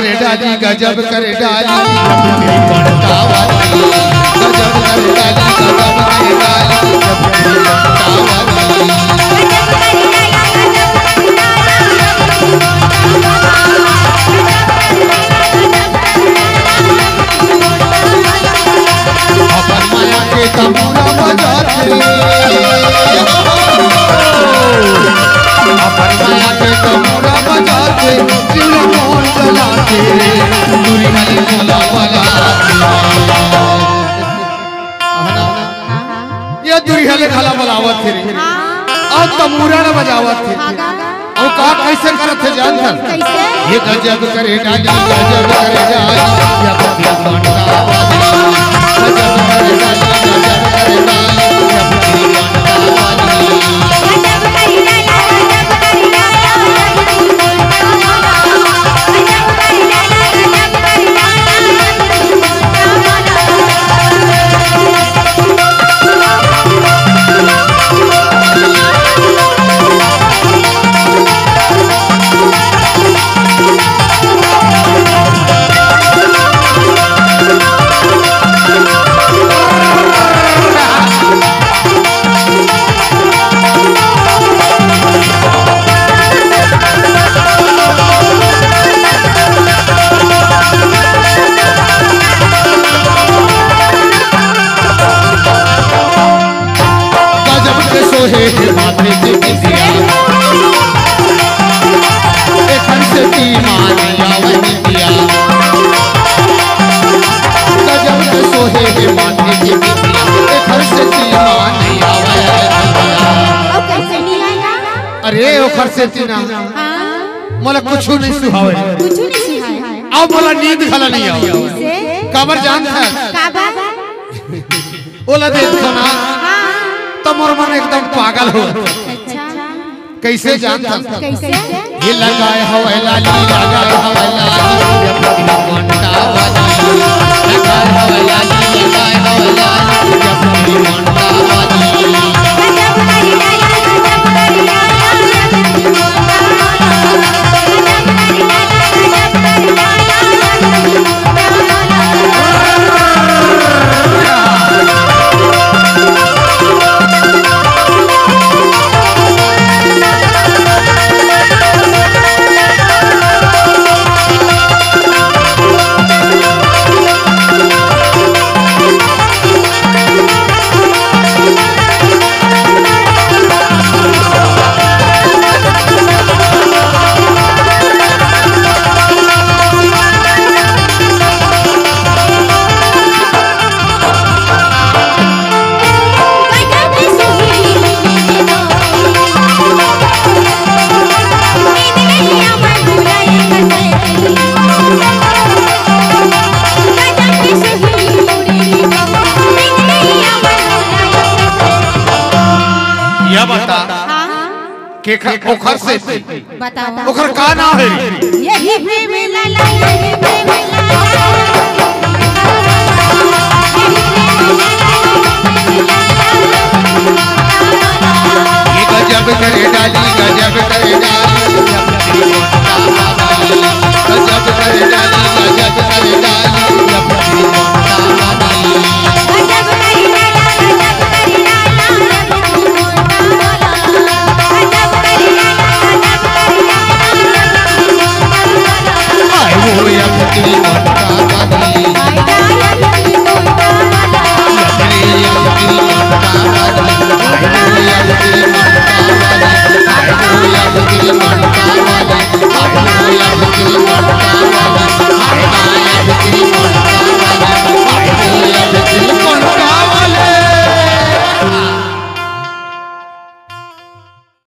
कर डाली गजब कर डाली बनता वाली गजब कर डाली गजब कर डाली बनता वाली अपन माया के तमुरा बजाते अपन माया के तमुरा बजाते दिल मोर जलाते दूरी वाली बोला बोला ये दूरी वाले खाला बलावत थे और तमुरा न बजावत थे और का कैसे करत थे जान कर ये गजब करे डाली गजब करे डाली या बंदा वाली गजब करे डाली गजब करे डाली या बंदा वाली माथे से किसिया एखन से की मानिया वही दिया गजब के सोहे के माथे से किसिया एखन से की मानिया वही दिया ओ कैसे नहीं आया अरे ओखर से तीना मोला कुछ नहीं सुहावे कुछ नहीं सुहाए अब मोला नींद खला नहीं आवे काबर जान था काबर ओला देखो ना तो मोर मन एकदम पागल हो अच्छा कैसे जानता कैसे ये लगाए हवा लाली लगाए हवा लाली ये पगली मनता वाली लगाए हवा लाली लगाए हवा लाली ये पगली मनता वाली गजब करी डाला गजब करी डाला बता के ओखर से बता ओखर का नाम है यही प्रेम लाला यही प्रेम ये गजब करे डाली गजब करे डाली गजब करे डाली गजब करे डाली वो या